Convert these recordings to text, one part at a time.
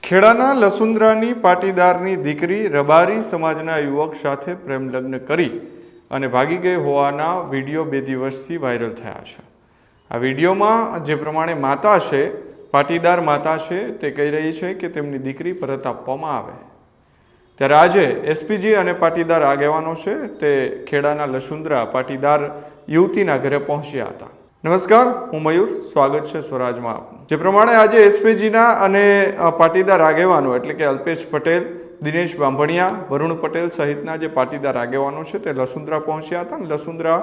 ખેડાના લસુંદરાની પાટીદારની દીકરી રબારી સમાજના યુવક સાથે પ્રેમ લગ્ન કરી અને ભાગી ગઈ હોવાના વિડીયો 2 દિવસથી વાયરલ થયા છે। આ વિડીયોમાં જે પ્રમાણે માતા છે, પાટીદાર માતા છે, તે કહી રહી છે કે તેમની દીકરી પરત આપવામાં આવે। ત્યારે આજે એસપીજી અને પાટીદાર આગેવાનો છે તે ખેડાના લસુંદરા પાટીદાર યુવતીના ઘરે પહોંચ્યા હતા। નમસ્કાર, હું મયુર, સ્વાગત છે સ્વરાજમાં આપનું। જે પ્રમાણે આજે એસપીજીના અને પાટીદાર આગેવાનો એટલે કે અલ્પેશ પટેલ, દિનેશ બાંભણિયા, વરુણ પટેલ સહિતના જે પાટીદાર આગેવાનો છે તે લસુંદરા પહોંચ્યા હતા। અને લસુંદરા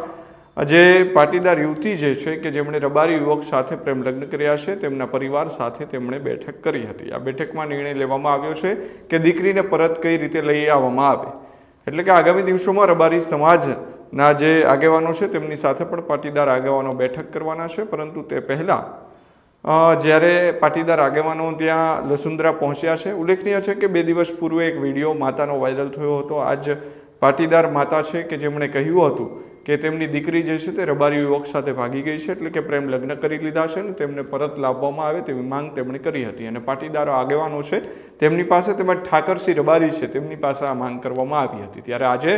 જે પાટીદાર યુવતી જે છે કે જેમણે રબારી યુવક સાથે પ્રેમ લગ્ન કર્યા છે તેમના પરિવાર સાથે તેમણે બેઠક કરી હતી। આ બેઠકમાં નિર્ણય લેવામાં આવ્યો છે કે દીકરીને પરત કઈ રીતે લઈ આવવામાં આવે, એટલે કે આગામી દિવસોમાં રબારી સમાજના જે આગેવાનો છે તેમની સાથે પણ પાટીદાર આગેવાનો બેઠક કરવાના છે। પરંતુ તે પહેલાં જ્યારે પાટીદાર આગેવાનો ત્યાં લસુંદરા પહોંચ્યા છે, ઉલ્લેખનીય છે કે 2 દિવસ પૂર્વે એક વિડીયો માતાનો વાયરલ થયો હતો। આજ પાટીદાર માતા છે કે જેમણે કહ્યું હતું કે તેમની દીકરી જે છે તે રબારી યુવક સાથે ભાગી ગઈ છે, એટલે કે પ્રેમ લગ્ન કરી લીધા છે અને તેમને પરત લાવવામાં આવે તેવી માંગ તેમણે કરી હતી। અને પાટીદારો આગેવાનો છે તેમની પાસે, તેમજ ઠાકરસિંહ રબારી છે તેમની પાસે આ માંગ કરવામાં આવી હતી। ત્યારે આજે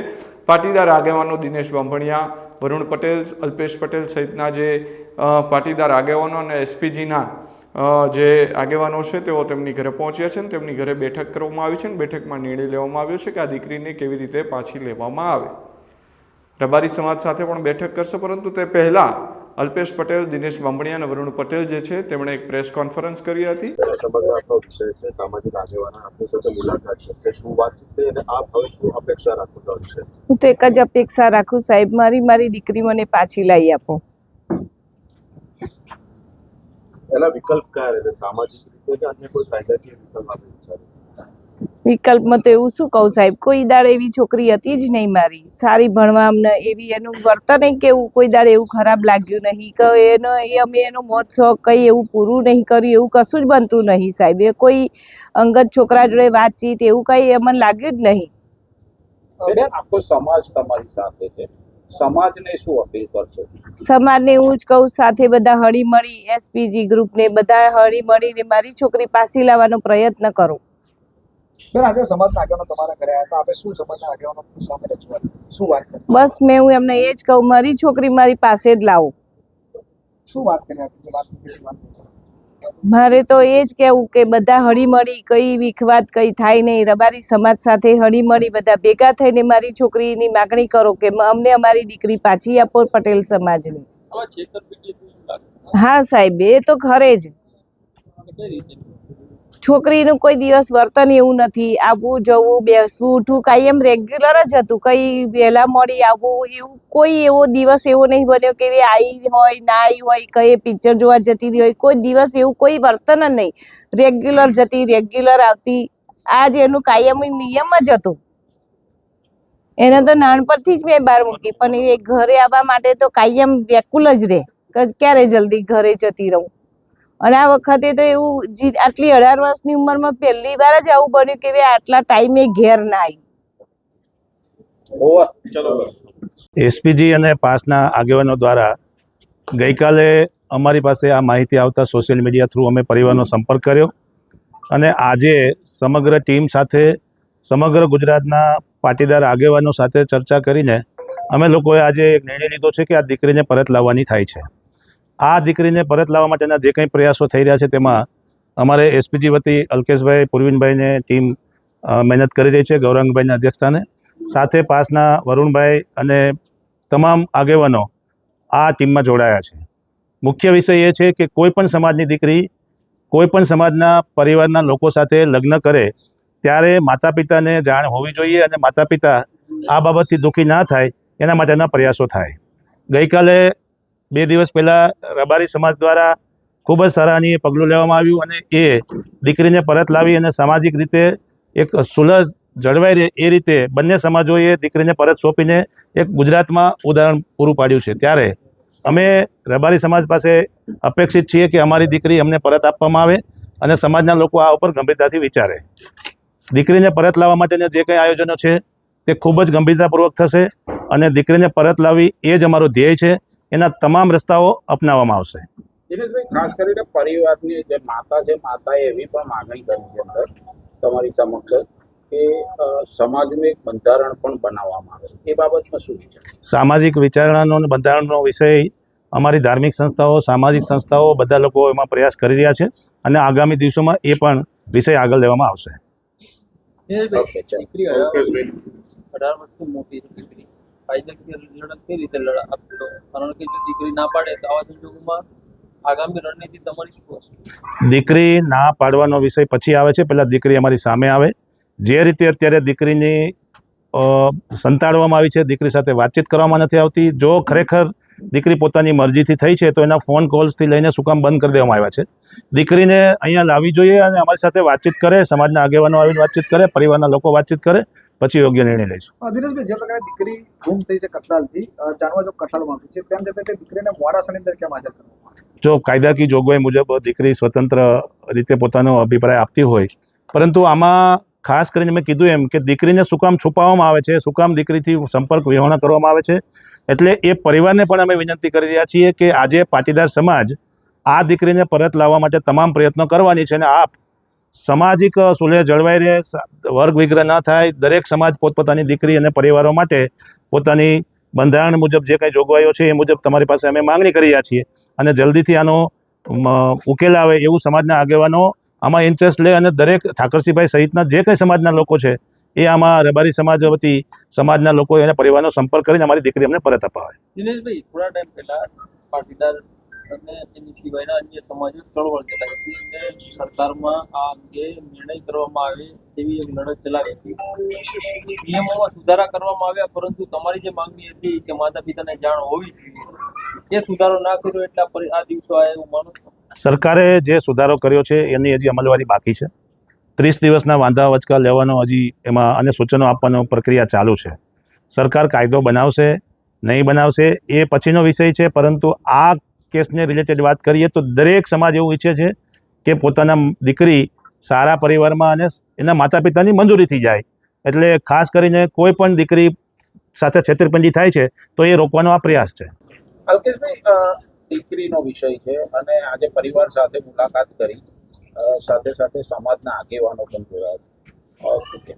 પાટીદાર આગેવાનો દિનેશ બાંભણિયા, વરુણ પટેલ, અલ્પેશ પટેલ સહિતના જે પાટીદાર આગેવાનો અને એસપીજીના જે આગેવાનો છે તેઓ તેમની ઘરે પહોંચ્યા છે અને તેમની ઘરે બેઠક કરવામાં આવી છે અને બેઠકમાં નિર્ણય લેવામાં આવ્યો છે કે આ દીકરીને કેવી રીતે પાછી લેવામાં આવે। રબારી સમાજ સાથે પણ બેઠક કરશે, પરંતુ તે પહેલાં અલ્પેશ પટેલ, દિનેશ બાંભણિયા અને વરુણ પટેલ જે છે તેમણે એક પ્રેસ કોન્ફરન્સ કરી હતી। સામાજિક આગેવાનો આપણી સાથે મુલાકાત છે, શું વાતચીત થઈ અને આપ હવે શું અપેક્ષા રાખો છો? હું તો એક જ અપેક્ષા રાખું, સાહેબ, મારી દીકરી મને પાછી લાવી આપો। એના વિકલ્પ કયા રહેશે, સામાજિક રીતે કે અન્ય કોઈ કાયદાકીય વિકલ્પ આપણે વિચારીએ? વિકલ્પમાં તો એવું શું કહું સાહેબ, કોઈ દાડ એવી છોકરી હતી જ નહીં મારી, સારી ભણવામાં, એવી એનું વર્તન કેવું કોઈ દાડ એવું ખરાબ લાગ્યું નહીં કે અમે એનો મોત શોખ કંઈ એવું પૂરું નહીં કર્યું, એવું કશું જ બનતું નહીં સાહેબ। એ કોઈ અંગત છોકરા જોડે વાતચીત એવું કંઈ મને લાગ્યું જ નહીં। બેન, આખો સમાજ તમારી સાથે છે, સમાજને શું અપીલ કરશો? સમાજને હું જ કહું, સાથે બધા હળી મળી, એસપીજી ગ્રુપને બધા હળી મળીને મારી છોકરી પાછી લાવવાનો પ્રયત્ન કરો। બેન, આજે સમાજના આગેવાનો તમારા ઘરે આવ્યા હતા, આપણે શું સમાજના આગેવાનો સામે રજૂઆત, શું વાત કરી? બસ હું એમને એ જ કહું, મારી છોકરી મારી પાસે જ લાવો। શું વાત કરી આપણે? મારે તો એ જ કહેવું કે બધા હળી મળી, કઈ વિખવાદ કઈ થાય નહીં, રબારી સમાજ સાથે હળી મળી બધા ભેગા થઈને મારી છોકરીની માગણી કરો કે અમને અમારી દીકરી પાછી આપો, પટેલ સમાજની। હા સાહેબ, એ તો ખરે જ। છોકરીનું કોઈ દિવસ વર્તન એવું નથી, આવવું જવું, બેસવું ઉઠવું કાયમ રેગ્યુલર જ હતું, કઈ વહેલા મળી આવવું, એવું કોઈ એવો દિવસ એવો નહીં બન્યો કે આવી હોય ના આવી હોય, કઈ પિક્ચર જોવા જતી રહી હોય, કોઈ દિવસ એવું કોઈ વર્તન જ નહીં। રેગ્યુલર જતી, રેગ્યુલર આવતી, આ જ એનું કાયમી નિયમ જ હતો। એને તો નાનપણથી જ મેં બહાર મૂકી, પણ એ ઘરે આવવા માટે તો કાયમ વ્યાકુલ જ રહે કે ક્યારે જલ્દી ઘરે જતી રહું। અને આ વખતે તો એવું, આટલી 18 વર્ષની ઉંમરમાં પહેલી વાર જ આવું બન્યું કે આટલા ટાઈમે ઘેર ના આવી। એસપીજી અને પાસના આગેવાનો દ્વારા ગઈકાલે અમારી પાસે આ માહિતી આવતા સોશિયલ મીડિયા થ્રુ અમે પરિવારનો સંપર્ક કર્યો અને આજે સમગ્ર ટીમ સાથે સમગ્ર ગુજરાતના પાટીદાર આગેવાનો સાથે ચર્ચા કરીને અમે લોકોએ આજે એક નિર્ણય લીધો છે કે આ દીકરીને પરત લાવવાની થાય છે। આ દીકરીને પરત લાવવા માટેના જે કંઈ પ્રયાસો થઈ રહ્યા છે તેમાં અમારે એસપીજી વતી અલ્કેશભાઈ, પૂર્વિનભાઈને ટીમ મહેનત કરી રહી છે, ગૌરાંગભાઈના અધ્યક્ષસ્થાને, સાથે પાસના વરુણભાઈ અને તમામ આગેવાનો આ ટીમમાં જોડાયા છે। મુખ્ય વિષય એ છે કે કોઈ પણ સમાજની દીકરી કોઈ પણ સમાજના પરિવારના લોકો સાથે લગ્ન કરે ત્યારે માતા પિતાને જાણ હોવી જોઈએ અને માતા પિતા આ બાબતથી દુઃખી ના થાય એના માટેના પ્રયાસો થાય। ગઈકાલે 2 દિવસ પહેલાં રબારી સમાજ દ્વારા ખૂબ જ સરાહનીય પગલું લેવામાં આવ્યું અને એ દીકરીને પરત લાવી અને સામાજિક રીતે એક સુલહ જળવાઈ રહે એ રીતે બંને સમાજોએ દીકરીને પરત સોંપીને એક ગુજરાતમાં ઉદાહરણ પૂરું પાડ્યું છે। ત્યારે અમે રબારી સમાજ પાસે અપેક્ષિત છીએ કે અમારી દીકરી અમને પરત આપવામાં આવે અને સમાજના લોકો આ ઉપર ગંભીરતાથી વિચારે। દીકરીને પરત લાવવા માટેના જે કંઈ આયોજનો છે તે ખૂબ જ ગંભીરતાપૂર્વક થશે અને દીકરીને પરત લાવવી એ જ અમારો ધ્યેય છે। એના તમામ રસ્તાઓ અપનાવવામાં આવશે। દિનેશભાઈ, ખાસ કરીને પરિવારની જે માતા છે, માતાએ એવી પણ માગણી કરી છે અંદર તમારી સમક્ષ કે સમાજનું એક બંધારણ પણ બનાવવામાં આવે છે. એ બાબતમાં શું વિચાર? સામાજિક વિચારણાનો અને બંધારણનો વિષય અમારી ધાર્મિક સંસ્થાઓ, સામાજિક સંસ્થાઓ બધા લોકો એમાં પ્રયાસ કરી રહ્યા છે અને આગામી દિવસોમાં એ પણ વિષય આગળ લેવામાં આવશે. દીકરી 18 વર્ષથી મોટી દીકરી કાયદાકીય લડત કઈ રીતે આપતો? કારણ કે જો દીકરી ના પાડે તો આવા સંજોગોમાં આગામી રણનીતિ તમારી શું હશે? દીકરી ના પાડવાનો વિષય પછી આવે છે, પહેલાં દીકરી અમારી સામે આવે. જે રીતે અત્યારે દીકરીની સંતાડવામાં આવી છે, દીકરી સાથે વાતચીત કરવામાં નથી આવતી. જો ખરેખર દીકરી પોતાની મરજીથી થઈ છે તો એના ફોન કોલ્સથી લઈને શું કામ બંધ કરી દેવામાં આવ્યા છે? દીકરીને અહીંયા લાવવી જોઈએ અને અમારી સાથે વાતચીત કરે, સમાજના આગેવાનો આવીને વાતચીત કરે, પરિવારના લોકો વાતચીત કરે, પછી યોગ્ય નિર્ણય લઈશું. દિનેશભાઈ, જે પ્રકારે દીકરી ગુમ થઈ છે કઠલાલથી, જાણવા જો કઠલાલમાં આવી છે, તેમ છતાં તે દીકરીને મોડાસાની અંદર કેમ હાજર કરવામાં? જો કાયદાકીય જોગવાઈ મુજબ દીકરી સ્વતંત્ર રીતે પોતાનો અભિપ્રાય આપતી હોય, પરંતુ આમાં ખાસ કરીને મેં કીધું એમ કે દીકરીને શું કામ છુપાવવામાં આવે છે, શું કામ દીકરીથી સંપર્ક વિહોણા કરવામાં આવે છે? એટલે એ પરિવારને પણ અમે વિનંતી કરી રહ્યા છીએ કે આજે પાટીદાર સમાજ આ દીકરીને પરત લાવવા માટે તમામ પ્રયત્નો કરવાની છે અને આપ સામાજિક સુલેહ જળવાઈ રહે, વર્ગ વિગ્રહ ન થાય, દરેક સમાજ પોતપોતાની દીકરી અને પરિવારો માટે પોતાની બંધારણ મુજબ જે કંઈ જોગવાઈઓ છે એ મુજબ તમારી પાસે અમે માંગણી કરી રહ્યા છીએ અને જલ્દીથી આનો ઉકેલ આવે એવું સમાજના આગેવાનો આમાં ઇન્ટરેસ્ટ લે અને દરેક ઠાકરસિંહભાઈ સહિતના જે કંઈ સમાજના લોકો છે એ આમાં રબારી સમાજ વતી સમાજના લોકો એના પરિવારનો સંપર્ક કરીને અમારી દીકરી અમને પરત અપાવે. દિનેશભાઈ, થોડા ટાઈમ પહેલા પાટીદાર અને એની સિવાયના અન્ય સમાજો ચળવળ ચલાવી હતી અને સરકારમાં આ અંગે નિર્ણય કરવામાં આવે તેવી એક લડત ચલાવી હતી. નિયમોમાં સુધારા કરવામાં આવ્યા, પરંતુ તમારી જે માંગણી હતી કે માતા પિતાને જાણ હોવી જોઈએ, એ સુધારો ના કર્યો એટલે આ દિવસો આવ્યા એવું માનો છો? સરકારે જે સુધારો કર્યો છે એની હજી અમલવારી બાકી છે. 30 દિવસના વાંધા વચકા લેવાનો હજી એમાં અને સૂચનો આપવાનો પ્રક્રિયા ચાલુ છે. સરકાર કાયદો બનાવશે નહીં બનાવશે એ પછીનો વિષય છે, પરંતુ આ કેસને રિલેટેડ વાત કરીએ તો દરેક સમાજ એવું ઈચ્છે છે કે પોતાના દીકરી સારા પરિવારમાં અને એના માતા પિતાની મંજૂરીથી જાય. એટલે ખાસ કરીને કોઈ પણ દીકરી સાથે છેતરપિંડી થાય છે તો એ રોકવાનો આ પ્રયાસ છે. અલ્કેશભાઈ, દીકરીનો વિષય છે અને આજે પરિવાર સાથે મુલાકાત કરી, સાથે સાથે સમાજના આગેવાનો પણ જોયા. શું કે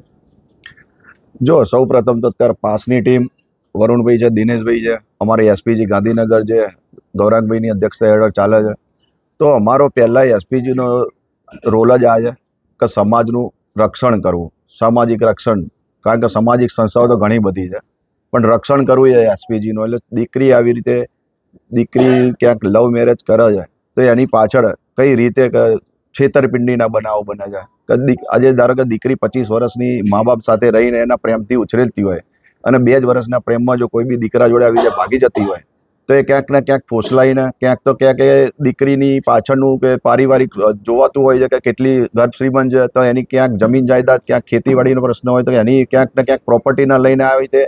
જો સૌ પ્રથમ તો અત્યારે પાસની ટીમ વરુણભાઈ છે, દિનેશભાઈ છે, અમારે એસપીજી ગાંધીનગર છે, ગૌરાંગભાઈની અધ્યક્ષતા હેઠળ ચાલે છે. તો અમારો પહેલાં એસપીજીનો રોલ જ આ છે કે સમાજનું રક્ષણ કરવું, સામાજિક રક્ષણ. કારણ કે સામાજિક સંસ્થાઓ તો ઘણી બધી છે, પણ રક્ષણ કરવું એ એસપીજીનો. એટલે દીકરી આવી રીતે ક્યાંક લવ મેરેજ કરે છે તો એની પાછળ કઈ રીતે છેતરપિંડીના બનાવો બને છે કે આજે ધારો કે દીકરી 25 વર્ષની મા બાપ સાથે રહીને એના પ્રેમથી ઉછરેલતી હોય અને 2 જ વર્ષના પ્રેમમાં જો કોઈ બી દીકરા જોડે આવી રીતે ભાગી જતી હોય તો એ ક્યાંક ને ક્યાંક ફોસલાઈને ક્યાંક એ દીકરીની પાછળનું કે પારિવારિક જોવાતું હોય છે કે કેટલી ગર્ભ શ્રીમંત છે, તો એની ક્યાંક જમીન જાયદાદ, ક્યાંક ખેતીવાડીનો પ્રશ્ન હોય તો એની ક્યાંક ને ક્યાંક પ્રોપર્ટીના લઈને આવી રીતે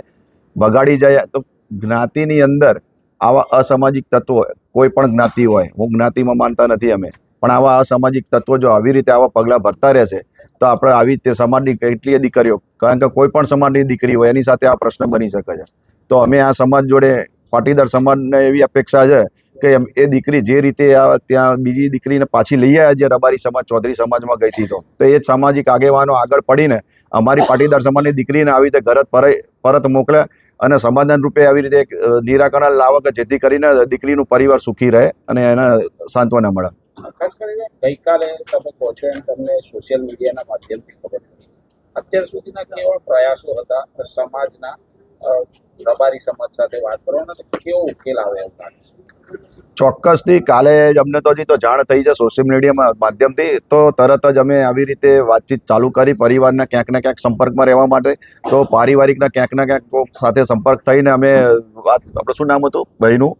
બગાડી જાય. તો જ્ઞાતિની અંદર આવા અસામાજિક તત્વો, કોઈ પણ જ્ઞાતિ હોય, હું જ્ઞાતિમાં માનતા નથી અમે, પણ આવા અસામાજિક તત્વો જો આવી રીતે આવા પગલાં ભરતા રહેશે તો આપણે આવી રીતે સમાજની કેટલીય દીકરીઓ, કારણ કે કોઈ પણ સમાજની દીકરી હોય એની સાથે આ પ્રશ્ન બની શકે છે. તો અમે આ સમાજ જોડે, પાટીદાર સમાજને એવી અપેક્ષા છે કે એ દીકરી જે રીતે ત્યાં બીજી દીકરીને પાછી લઈ આવ્યા, જે રબારી સમાજ, ચૌધરી સમાજમાં ગઈ હતી, તો એ જ સામાજિક આગેવાનો આગળ પડીને અમારી પાટીદાર સમાજની દીકરીને આવી રીતે ઘર પરત મોકલે અને સમાધાન રૂપે આવી રીતે એક નિરાકરણ લાવે કે જેથી કરીને દીકરીનું પરિવાર સુખી રહે અને એને સાંત્વના મળે. ખાસ કરીને ગઈકાલે તમે કહો છો એમ તમને સોશિયલ મીડિયાના માધ્યમથી ખબર પડી, અત્યાર સુધીના કેવળ પ્રયાસો હતા સમાજના રબારી સમાજ સાથે વાત કરવાનો, કેવો ઉકેલ આવે એવું લાગે? ચોક્કસથી કાલે જ અમને તો હજી તો જાણ થઈ છે સોશિયલ મીડિયામાં માધ્યમથી, તો તરત જ અમે આવી રીતે વાતચીત ચાલુ કરી પરિવારના ક્યાંક ને ક્યાંક સંપર્કમાં રહેવા માટે. તો પારિવારિકના ક્યાંક ને ક્યાંક સાથે સંપર્ક થઈને અમે વાત, આપણે શું નામ હતું ભાઈનું,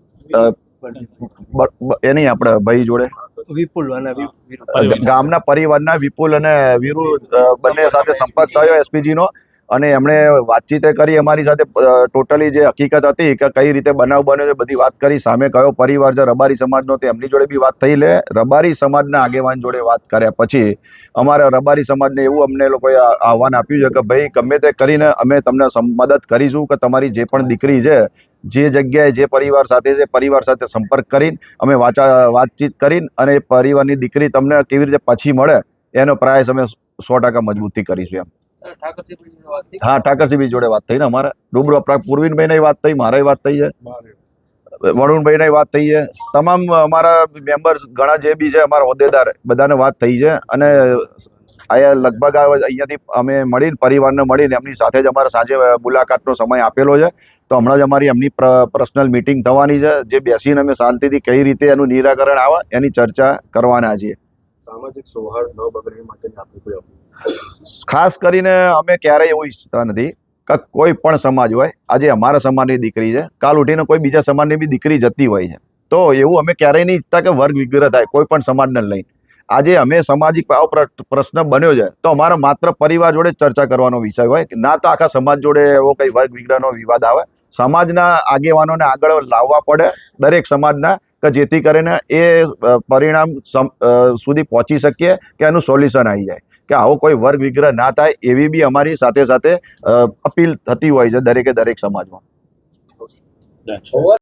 એની આપણે ભાઈ જોડે વિપુલ અને ગામના પરિવારના વિપુલ અને વીરુ બંને સાથે સંપર્ક થયો એસપીજીનો, અને એમણે વાતચીત કરી અમારી સાથે. ટોટલી જે હકીકત હતી કે કઈ રીતે બનાવ બન્યો છે બધી વાત કરી. સામે કયો પરિવાર છે રબારી સમાજનો તે એમની જોડે બી વાત થઈ. લે રબારી સમાજના આગેવાન જોડે વાત કર્યા પછી અમારા રબારી સમાજને એવું અમને લોકોએ આહવાન આપ્યું છે કે ભાઈ ગમે તે કરીને અમે તમને મદદ કરીશું કે તમારી જે પણ દીકરી છે જે જગ્યાએ જે પરિવાર સાથે છે પરિવાર સાથે સંપર્ક કરીને અમે વાતચીત કરીને અને એ પરિવારની દીકરી તમને કેવી રીતે પછી મળે એનો પ્રયાસ અમે 100% મજબૂતથી કરીશું એમ. ઠાકરસિંહ વાત થઈ. હા, ઠાકરસિંહભાઈ જોડે વાત થઈ ને અમારે રૂબરૂ. પૂર્વિનભાઈની વાત થઈ, મારી વાત થઈ છે, વરુણભાઈની વાત થઈ છે, તમામ અમારા મેમ્બર્સ ઘણા જે બી છે અમારા હોદ્દેદાર બધાને વાત થઈ છે. અને અહીંયા લગભગ અહીંયાથી અમે મળીને પરિવારને મળીને એમની સાથે જ અમારે સાંજે મુલાકાતનો સમય આપેલો છે. તો હમણાં જ અમારી એમની પર્સનલ મિટિંગ થવાની છે, જે બેસીને અમે શાંતિથી કઈ રીતે એનું નિરાકરણ આવે એની ચર્ચા કરવાના છીએ. સામાજિક સૌહાર્દ ન બગડે માટે આપણી કોઈ અપીલ? ખાસ કરીને અમે ક્યારેય એવું ઈચ્છતા નથી કે કોઈ પણ સમાજ હોય, આજે અમારા સમાજની દીકરી છે, કાલ ઉઠીને કોઈ બીજા સમાજની બી દીકરી જતી હોય છે, તો એવું અમે ક્યારેય નહીં ઈચ્છતા કે વર્ગ વિગ્રહ થાય કોઈ પણ સમાજને લઈને. આજે અમે સામાજિક આવો પ્રશ્ન બન્યો છે તો અમારા માત્ર પરિવાર જોડે ચર્ચા કરવાનો વિષય હોય, ના તો આખા સમાજ જોડે એવો કઈ વર્ગ વિગ્રહનો વિવાદ આવે. સમાજના આગેવાનોને આગળ લાવવા પડે દરેક સમાજના, કે જેથી કરીને એ પરિણામ સુધી પહોંચી શકીએ કે એનું સોલ્યુશન આવી જાય, કે આવો કોઈ વર્ગ વિગ્રહ ના થાય એવી બી અમારી સાથે સાથે અપીલ થતી હોય છે દરેકે દરેક સમાજમાં. ઓવર